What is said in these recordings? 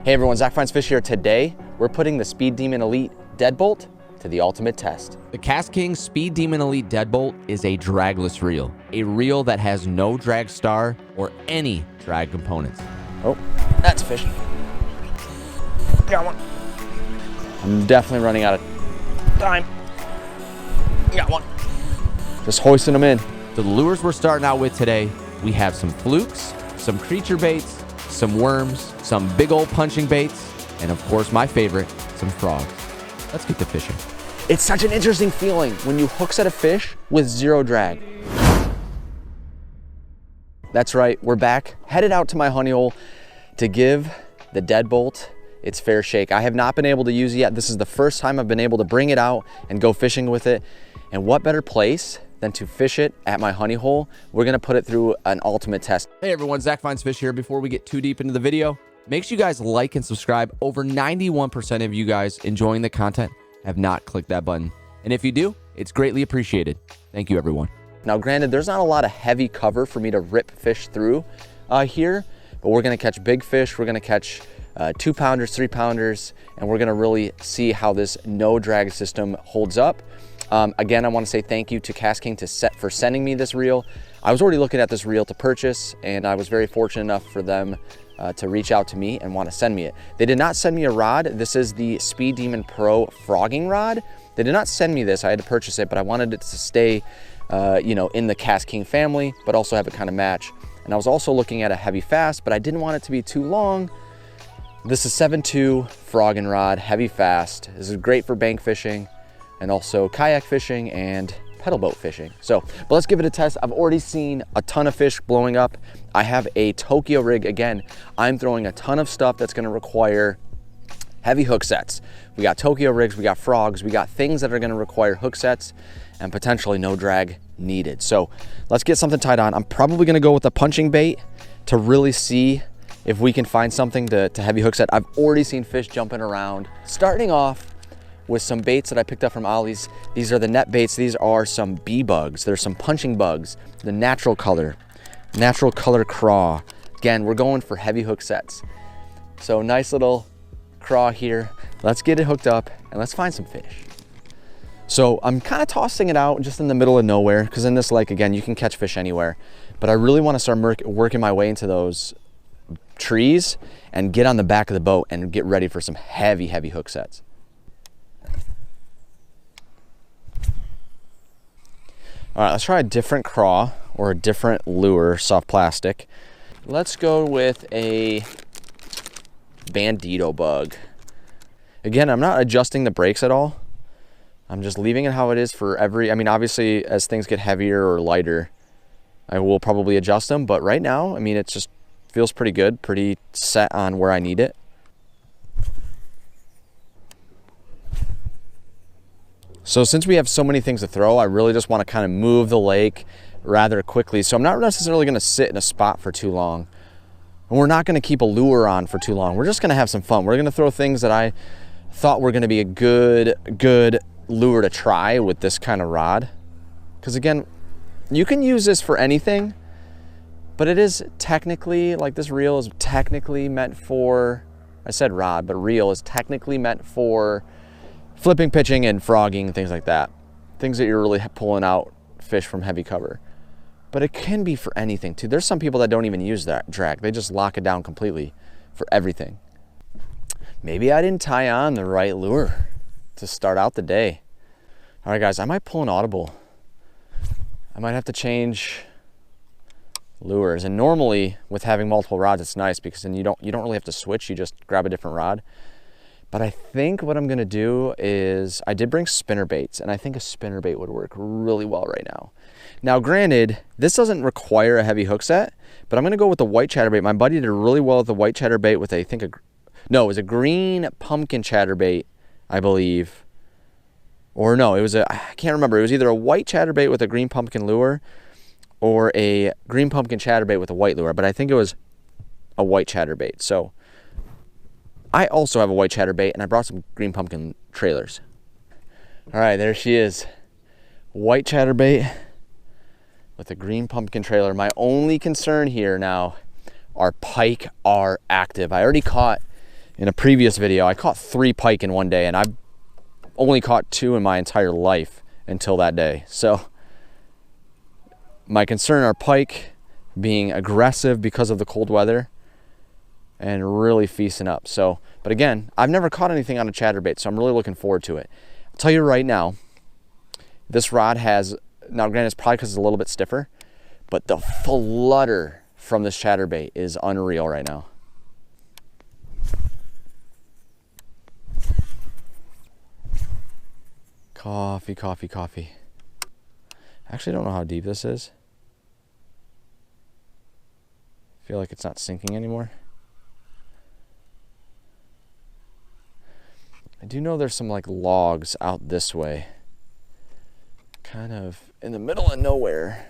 Hey everyone, Zach Finds Fish here. Today, we're putting the Speed Demon Elite Deadbolt to the ultimate test. The KastKing Speed Demon Elite Deadbolt is a dragless reel. A reel that has no drag star or any drag components. Oh, that's a fish. Got one. I'm definitely running out of time. Got one. Just hoisting them in. So the lures we're starting out with today, we have some flukes, some creature baits, some worms, some big old punching baits, and of course my favorite, some frogs. Let's get to fishing. It's such an interesting feeling when you hook set a fish with zero drag. That's right, we're back, headed out to my honey hole to give the Deadbolt its fair shake. I have not been able to use it yet. This is the first time I've been able to bring it out and go fishing with it. And what better place than to fish it at my honey hole? We're gonna put it through an ultimate test. Hey everyone, Zach Finds Fish here. Before we get too deep into the video, make sure you guys like and subscribe. Over 91% of you guys enjoying the content have not clicked that button. And if you do, it's greatly appreciated. Thank you, everyone. Now, granted, there's not a lot of heavy cover for me to rip fish through here, but we're gonna catch big fish. We're gonna catch 2-pounders, 3-pounders, and we're gonna really see how this no drag system holds up. Again, I wanna say thank you to KastKing for sending me this reel. I was already looking at this reel to purchase, and I was very fortunate enough for them to reach out to me and want to send me it. They did not send me a rod. This is the Speed Demon Pro frogging rod. They did not send me this. I had to purchase it, but I wanted it to stay, you know, in the KastKing family, but also have it kind of match. And I was also looking at a heavy fast, but I didn't want it to be too long. This is 7.2 frogging rod, heavy fast. This is great for bank fishing and also kayak fishing and pedal boat fishing. So, but let's give it a test. I've already seen a ton of fish blowing up. I have a Tokyo rig. Again, I'm throwing a ton of stuff that's gonna require heavy hook sets. We got Tokyo rigs, we got frogs, we got things that are gonna require hook sets and potentially no drag needed. So let's get something tied on. I'm probably gonna go with the punching bait to really see if we can find something to heavy hook set. I've already seen fish jumping around. Starting off with some baits that I picked up from Ollie's. These are the net baits. These are some bee bugs. There's some punching bugs, the natural color craw. Again, we're going for heavy hook sets. So nice little craw here. Let's get it hooked up and let's find some fish. So I'm kind of tossing it out just in the middle of nowhere because in this lake, again, you can catch fish anywhere. But I really want to start working my way into those trees and get on the back of the boat and get ready for some heavy hook sets. All right, let's try a different craw or a different lure, soft plastic. Let's go with a bandito bug. Again, I'm not adjusting the brakes at all. I'm just leaving it how it is for I mean, obviously as things get heavier or lighter, I will probably adjust them, but right now, I mean, it just feels pretty good, pretty set on where I need it. So since we have so many things to throw, I really just want to kind of move the lake rather quickly. So I'm not necessarily going to sit in a spot for too long. And we're not going to keep a lure on for too long. We're just going to have some fun. We're going to throw things that I thought were going to be a good lure to try with this kind of rod. Because again, you can use this for anything, but it is technically, like this reel is technically meant for, I said rod, but reel is technically meant for flipping, pitching, and frogging, things like that. Things that you're really pulling out fish from heavy cover. But it can be for anything too. There's some people that don't even use that drag. They just lock it down completely for everything. Maybe I didn't tie on the right lure to start out the day. All right, guys, I might pull an audible. I might have to change lures. And normally with having multiple rods, it's nice because then you don't really have to switch. You just grab a different rod. But I think what I'm gonna do is, I did bring spinner baits, and I think a spinner bait would work really well right now. Now, granted, this doesn't require a heavy hook set, but I'm gonna go with the white chatterbait. My buddy did really well with the white chatterbait with it was a green pumpkin chatterbait, I believe. Or no, I can't remember. It was either a white chatterbait with a green pumpkin lure or a green pumpkin chatterbait with a white lure, but I think it was a white chatterbait. So I also have a white chatterbait, and I brought some green pumpkin trailers. All right, there she is. White chatterbait with a green pumpkin trailer. My only concern here now, our pike are active. I already caught in a previous video, I caught 3 pike in one day, and I've only caught 2 in my entire life until that day. So my concern are pike being aggressive because of the cold weather and really feasting up. So, but again, I've never caught anything on a chatterbait, so I'm really looking forward to it. I'll tell you right now, this rod has, now granted it's probably because it's a little bit stiffer, but the flutter from this chatterbait is unreal right now. Coffee, coffee, coffee. I actually don't know how deep this is. I feel like it's not sinking anymore. I do know there's some like logs out this way. Kind of in the middle of nowhere.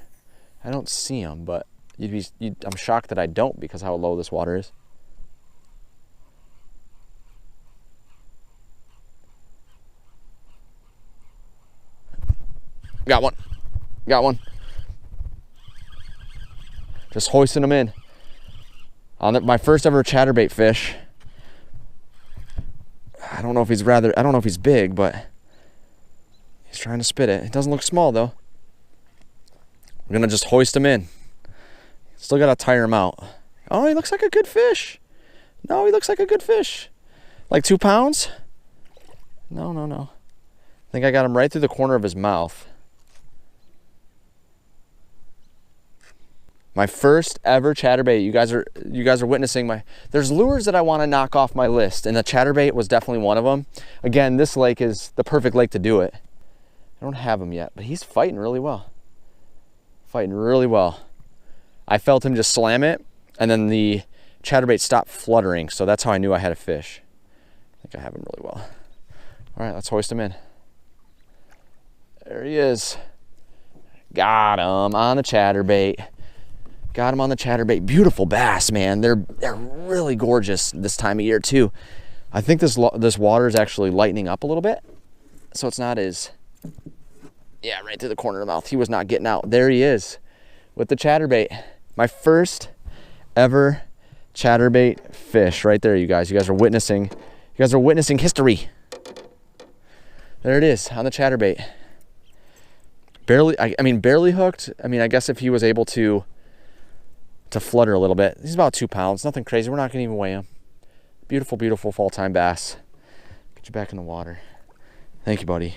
I don't see them, but I'm shocked that I don't because how low this water is. Got one. Got one. Just hoisting them in. On my first ever chatterbait fish. I don't know if he's big, but he's trying to spit it. It doesn't look small though. We're gonna just hoist him in. Still gotta tire him out. Oh, he looks like a good fish. No, he looks like a good fish. Like 2 pounds? No, no, no. I think I got him right through the corner of his mouth. My first ever chatterbait. You guys are witnessing there's lures that I want to knock off my list, and the chatterbait was definitely one of them. Again, this lake is the perfect lake to do it. I don't have him yet, but he's fighting really well. Fighting really well. I felt him just slam it, and then the chatterbait stopped fluttering, so that's how I knew I had a fish. I think I have him really well. All right, let's hoist him in. There he is. Got him on the chatterbait. Got him on the chatterbait. Beautiful bass, man. They're really gorgeous this time of year too. I think this water is actually lightening up a little bit, so it's not as, yeah, right to the corner of the mouth. He was not getting out. There he is with the chatterbait. My first ever chatterbait fish right there, you guys. You guys are witnessing history. There it is on the chatterbait. Barely, I mean, barely hooked. I mean, I guess if he was able to flutter a little bit. He's about 2 pounds, nothing crazy. We're not gonna even weigh him. Beautiful, beautiful fall-time bass. Get you back in the water. Thank you, buddy.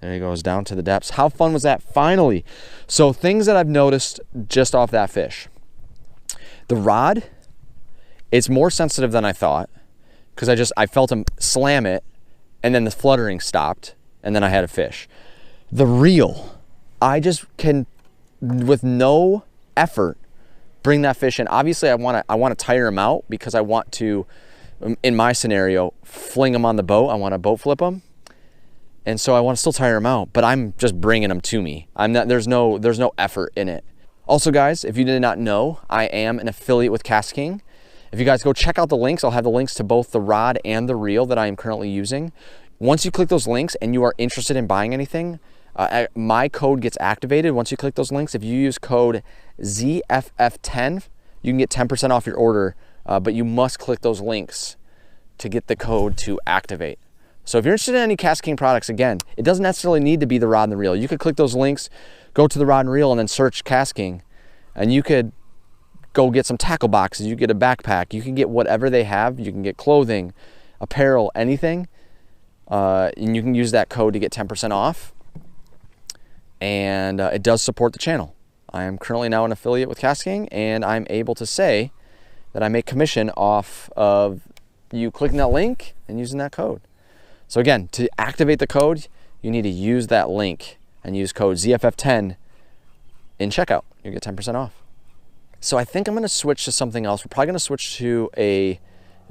There he goes, down to the depths. How fun was that? Finally. So things that I've noticed just off that fish. The rod, it's more sensitive than I thought, because I felt him slam it, and then the fluttering stopped, and then I had a fish. The reel, I just can, with no effort, bring that fish in. Obviously I want to tire him out because I want to, in my scenario, fling him on the boat. I want to boat flip him, and so I want to still tire him out, but I'm just bringing him to me. There's no effort in it. Also guys, if you did not know, I am an affiliate with KastKing. If you guys go check out the links, I'll have the links to both the rod and the reel that I am currently using. Once you click those links and you are interested in buying anything, my code gets activated once you click those links. If you use code ZFF10, you can get 10% off your order, but you must click those links to get the code to activate. So if you're interested in any KastKing products, again, it doesn't necessarily need to be the rod and the reel. You could click those links, go to the rod and reel, and then search KastKing, and you could go get some tackle boxes, you get a backpack, you can get whatever they have. You can get clothing, apparel, anything, and you can use that code to get 10% off. And it does support the channel. I am currently now an affiliate with KastKing, and I'm able to say that I make commission off of you clicking that link and using that code. So again, to activate the code, you need to use that link and use code ZFF10 in checkout. You get 10% off. So I think I'm gonna switch to something else. We're probably gonna switch to a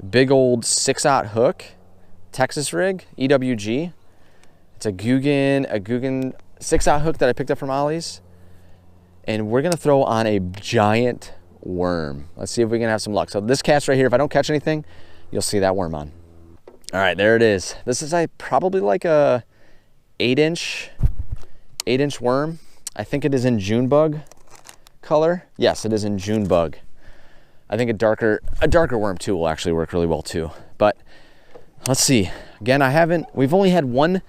big old 6/0 hook, Texas rig, EWG. It's a Guggen 6/0 hook that I picked up from Ollie's, and we're gonna throw on a giant worm. Let's see if we can have some luck. So this cast right here, if I don't catch anything, you'll see that worm on. All right, there it is. This is probably like a 8-inch worm. I think it is in Junebug color. Yes, it is in Junebug. I think a darker worm too will actually work really well too. But let's see. Again, we've only had one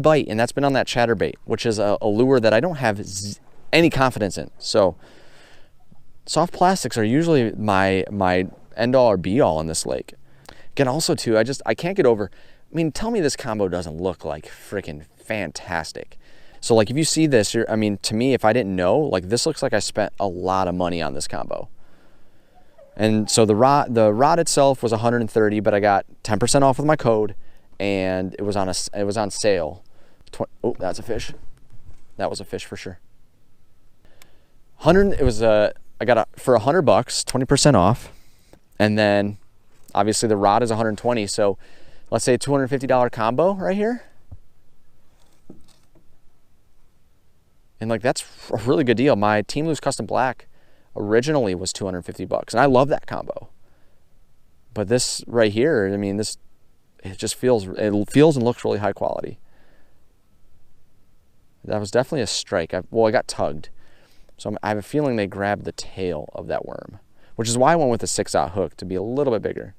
bite, and that's been on that chatterbait, which is a lure that I don't have any confidence in. So soft plastics are usually my end all or be all in this lake. Again, also too, I can't get over, I mean, tell me this combo doesn't look like freaking fantastic. So like if you see this, I mean, to me, if I didn't know, like this looks like I spent a lot of money on this combo. And so the rod itself was 130, but I got 10% off with my code, and it was on sale. Oh, that's a fish. That was a fish for sure. I got it for $100, 20% off, and then obviously the rod is 120. So let's say a $250 combo right here. And like, that's a really good deal. My Team Loose Custom Black originally was $250, and I love that combo. But this right here, I mean, it feels and looks really high quality. That was definitely a strike. I got tugged. So I have a feeling they grabbed the tail of that worm, which is why I went with a 6/0 hook to be a little bit bigger.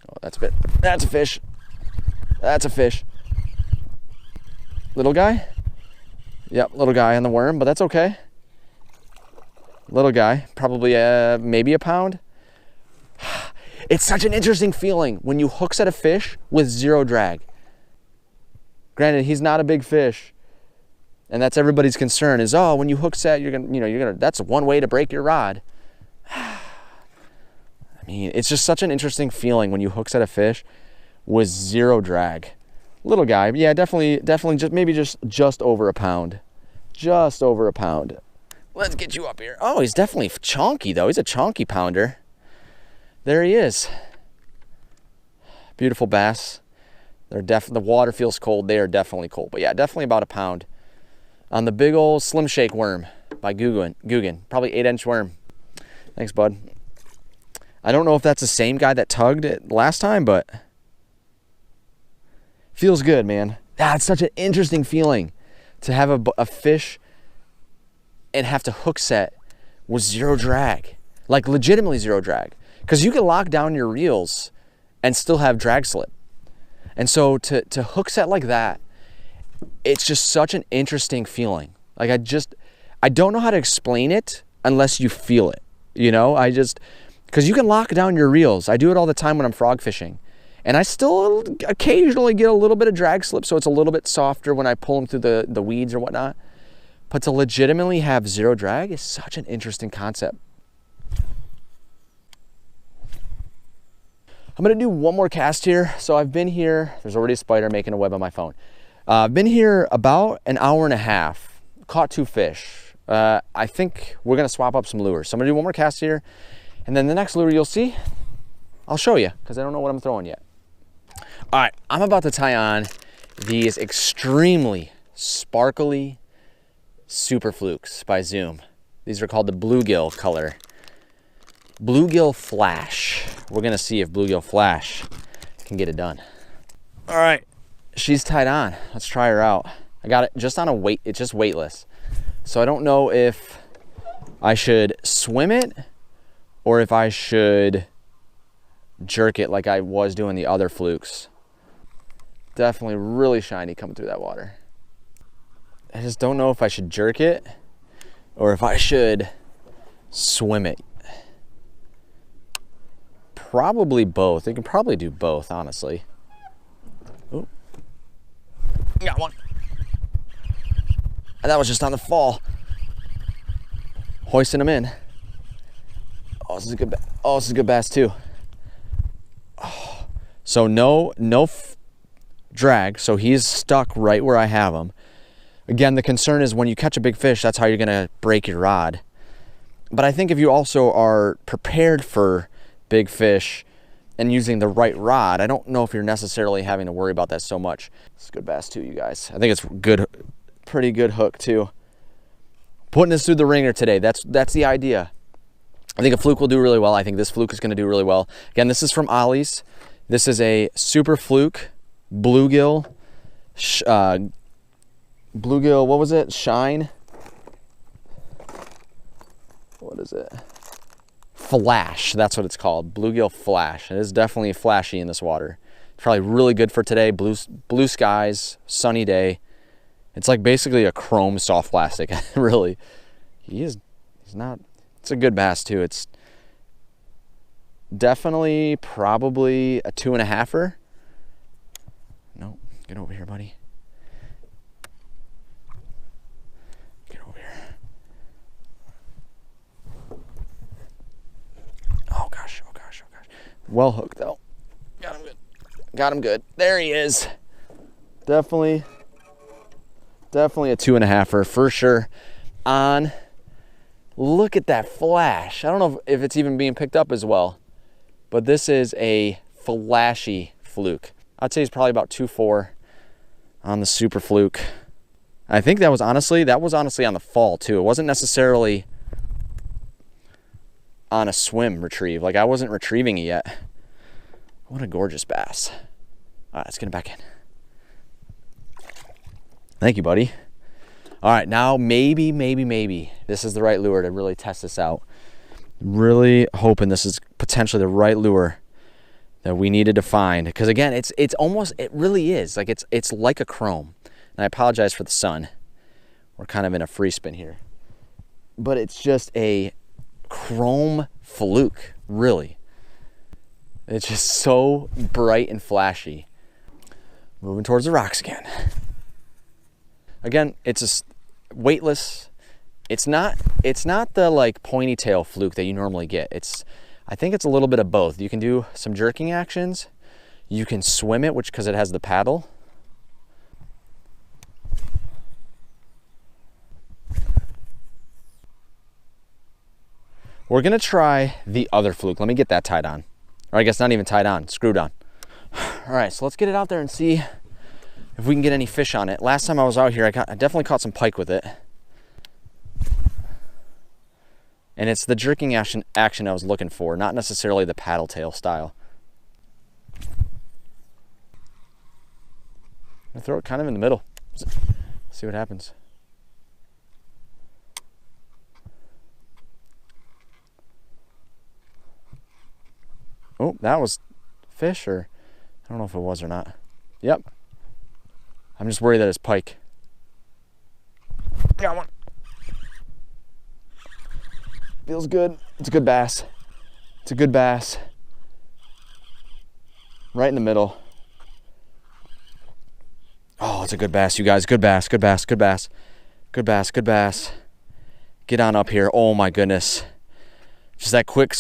Oh, that's a fish. That's a fish. Little guy? Yep, little guy on the worm, but that's okay. Little guy, probably maybe a pound. It's such an interesting feeling when you hook set a fish with zero drag. Granted, he's not a big fish, and that's everybody's concern is, oh, when you hook set, that's one way to break your rod. I mean, it's just such an interesting feeling when you hook set a fish with zero drag. Little guy, yeah, definitely just over a pound. Just over a pound. Let's get you up here. Oh, he's definitely chunky though. He's a chunky pounder. There he is. Beautiful bass. The water feels cold. They are definitely cold. But yeah, definitely about a pound. On the big old Slim Shake worm by Guggen. Probably 8-inch worm. Thanks, bud. I don't know if that's the same guy that tugged it last time, but feels good, man. It's such an interesting feeling to have a fish and have to hook set with zero drag. Like legitimately zero drag. Because you can lock down your reels and still have drag slip. And so to hook set like that, it's just such an interesting feeling. Like I don't know how to explain it unless you feel it. You know, because you can lock down your reels. I do it all the time when I'm frog fishing. And I still occasionally get a little bit of drag slip, so it's a little bit softer when I pull them through the weeds or whatnot. But to legitimately have zero drag is such an interesting concept. I'm gonna do one more cast here. So I've been here, there's already a spider making a web on my phone. I've been here about an hour and a half, caught 2 fish. I think we're gonna swap up some lures. So I'm gonna do one more cast here, and then the next lure you'll see, I'll show you, because I don't know what I'm throwing yet. All right, I'm about to tie on these extremely sparkly super flukes by Zoom. These are called the bluegill color. Bluegill Flash. We're gonna see if Bluegill Flash can get it done. All right, she's tied on. Let's try her out. I got it just on a weight, it's just weightless. So I don't know if I should swim it or if I should jerk it like I was doing the other flukes. Definitely really shiny coming through that water. I just don't know if I should jerk it or if I should swim it. Probably both. You can probably do both, honestly. Ooh. Got one. And that was just on the fall. Hoisting them in. Oh, this is a good bass. Oh, this is a good bass too. Oh. So no drag, so he's stuck right where I have him. Again, the concern is when you catch a big fish, that's how you're gonna break your rod. But I think if you also are prepared for big fish and using the right rod, I don't know if you're necessarily having to worry about that so much. It's a good bass too, you guys. I think it's good, pretty good hook too. Putting this through the ringer today, that's the idea. I think a fluke will do really well. I think this fluke is gonna do really well. Again, this is from Ollie's. This is a super fluke bluegill, bluegill, what was it? Shine? What is it? flash. That's what it's called, bluegill flash. It is definitely flashy in this water. It's probably really good for today. Blue skies, sunny day. It's like basically a chrome soft plastic. Really, he's not. It's a good bass too. It's definitely probably a 2.5-er. No, get over here, buddy. Get over here. Oh gosh, oh gosh, oh gosh. Well hooked though. Got him good. Got him good. There he is. Definitely a 2.5-er for sure. On. Look at that flash. I don't know if it's even being picked up as well, but this is a flashy fluke. I'd say it's probably about 2.4 on the super fluke. I think that was honestly on the fall too. It wasn't necessarily on a swim retrieve. Like I wasn't retrieving it yet. What a gorgeous bass. All right, let's get him back in. Thank you, buddy. All right, now maybe this is the right lure to really test this out. Really hoping this is potentially the right lure that we needed to find. Because again, it really is. Like it's like a chrome. And I apologize for the sun. We're kind of in a free spin here. But it's just a chrome fluke, really. It's just so bright and flashy. Moving towards the rocks again. Again, it's a weightless. It's not the like pointy tail fluke that you normally get. I think it's a little bit of both. You can do some jerking actions. You can swim it, because it has the paddle. We're gonna try the other fluke. Let me get that tied on. Or I guess not even tied on, screwed on. All right, so let's get it out there and see if we can get any fish on it. Last time I was out here, I definitely caught some pike with it. And it's the jerking action I was looking for, not necessarily the paddle tail style. I throw it kind of in the middle. See what happens. Oh, that was fish, or I don't know if it was or not. Yep. I'm just worried that it's pike. Got one. Feels good. It's a good bass. It's a good bass. Right in the middle. Oh, it's a good bass, you guys. Good bass, good bass, good bass. Good bass, good bass. Get on up here. Oh my goodness. Just that quick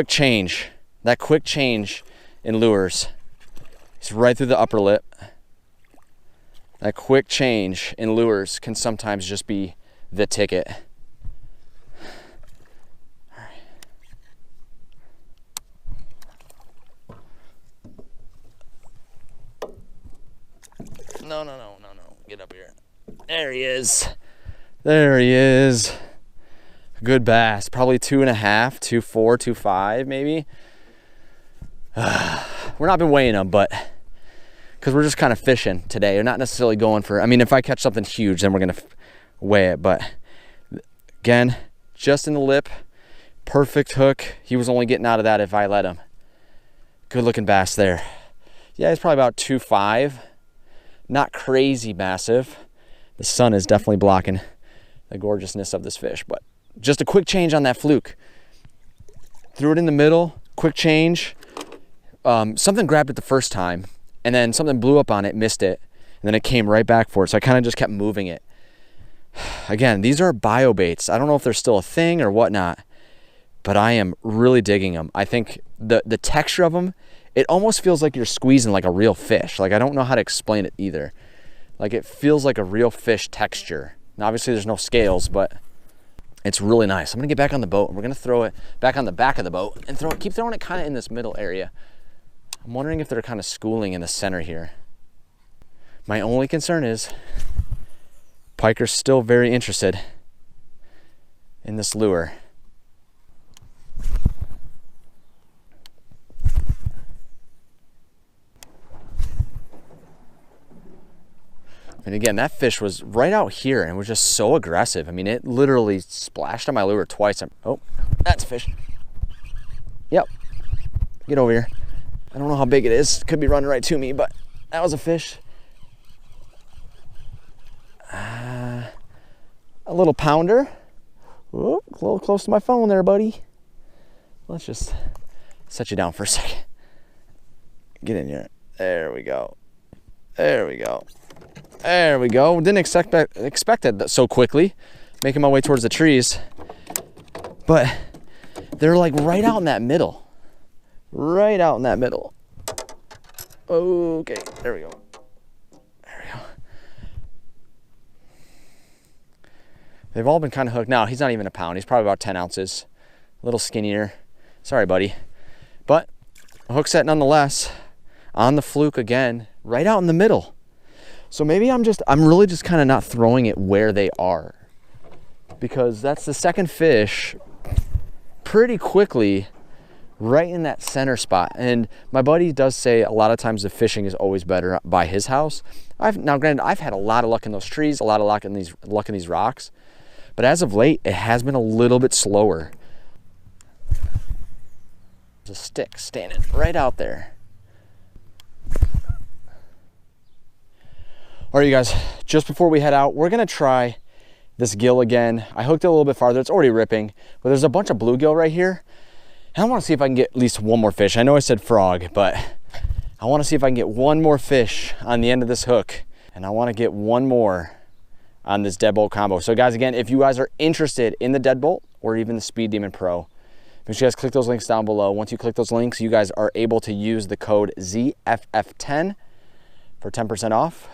change. That quick change in lures. It's right through the upper lip. That quick change in lures can sometimes just be the ticket. All right. No. Get up here. There he is. There he is. Good bass. Probably 2.5, 2.4, 2.5 maybe. We're not been weighing them, but because we're just kind of fishing today. We're not necessarily going for, I mean, if I catch something huge, then we're going to weigh it. But again, just in the lip, perfect hook. He was only getting out of that if I let him. Good looking bass there. Yeah, it's probably about 2.5. Not crazy massive. The sun is definitely blocking the gorgeousness of this fish, but just a quick change on that fluke. Threw it in the middle, quick change. Something grabbed it the first time, and then something blew up on it, missed it, and then it came right back for it. So I kind of just kept moving it. Again, these are bio baits. I don't know if they're still a thing or whatnot, but I am really digging them. I think the texture of them, it almost feels like you're squeezing like a real fish. Like I don't know how to explain it either. Like it feels like a real fish texture. Now obviously there's no scales, but it's really nice. I'm gonna get back on the boat. We're gonna throw it back on the back of the boat and keep throwing it kind of in this middle area. I'm wondering if they're kind of schooling in the center here. My only concern is pike are still very interested in this lure. And again, that fish was right out here and was just so aggressive. I mean, it literally splashed on my lure twice. Oh, that's a fish. Yep. Get over here. I don't know how big it is. Could be running right to me, but that was a fish. A little pounder. Whoop, a little close to my phone there, buddy. Let's just set you down for a second. Get in here. There we go. There we go. There we go. Didn't expect it so quickly. Making my way towards the trees. But they're like right out in that middle. Right out in that middle. Okay, there we go. There we go. They've all been kind of hooked. Now, he's not even a pound. He's probably about 10 ounces. A little skinnier. Sorry, buddy. But a hook set nonetheless. On the fluke again, right out in the middle. So maybe I'm really just kind of not throwing it where they are. Because that's the second fish pretty quickly right in that center spot. And my buddy does say a lot of times the fishing is always better by his house. Now granted, I've had a lot of luck in those trees, a lot of luck in these rocks. But as of late, it has been a little bit slower. There's a stick standing right out there. All right, you guys, just before we head out, we're gonna try this gill again. I hooked it a little bit farther. It's already ripping, but there's a bunch of bluegill right here. And I wanna see if I can get at least one more fish. I know I said frog, but I wanna see if I can get one more fish on the end of this hook. And I wanna get one more on this Deadbolt combo. So guys, again, if you guys are interested in the Deadbolt or even the Speed Demon Pro, make sure you guys click those links down below. Once you click those links, you guys are able to use the code ZFF10 for 10% off.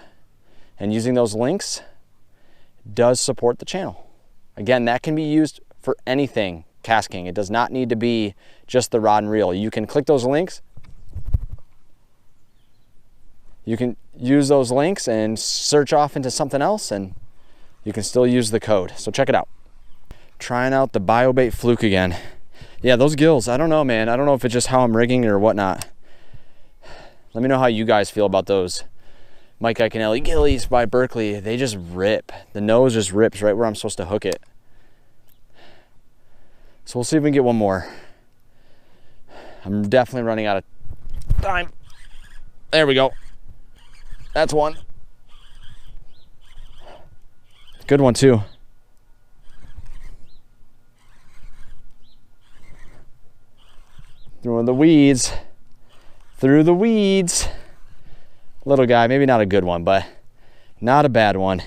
And using those links does support the channel. Again, that can be used for anything KastKing. It does not need to be just the rod and reel. You can click those links. You can use those links and search off into something else, and you can still use the code. So check it out. Trying out the BioBait fluke again. Yeah, those gills, I don't know, man. I don't know if it's just how I'm rigging or whatnot. Let me know how you guys feel about those Mike Iaconelli gillies by Berkeley. They just rip. The nose just rips right where I'm supposed to hook it. So we'll see if we can get one more. I'm definitely running out of time. There we go. That's one. Good one too. Through the weeds. Through the weeds. Little guy, maybe not a good one, but not a bad one.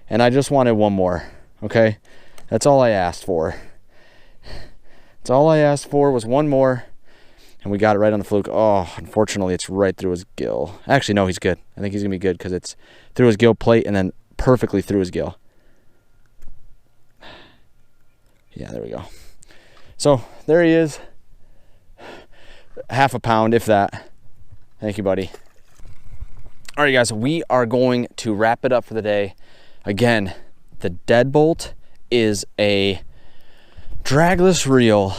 And I just wanted one more, okay? That's all I asked for. That's all I asked for was one more, and we got it right on the fluke. Oh, unfortunately, it's right through his gill. Actually, no, he's good. I think he's gonna be good because it's through his gill plate and then perfectly through his gill. Yeah, there we go. So there he is. Half a pound, if that. Thank you, buddy. All right, guys, we are going to wrap it up for the day. Again, the Deadbolt is a dragless reel.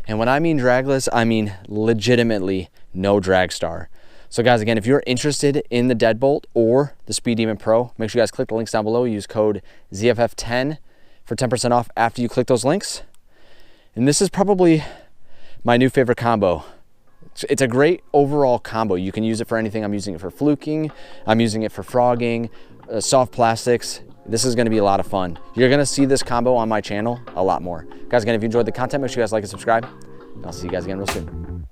And when I mean dragless, I mean legitimately no drag star. So guys, again, if you're interested in the Deadbolt or the Speed Demon Pro, make sure you guys click the links down below. Use code ZFF10 for 10% off after you click those links. And this is probably my new favorite combo. It's a great overall combo. You can use it for anything. I'm using it for fluking. I'm using it for frogging, soft plastics. This is gonna be a lot of fun. You're gonna see this combo on my channel a lot more. Guys, again, if you enjoyed the content, make sure you guys like and subscribe. And I'll see you guys again real soon.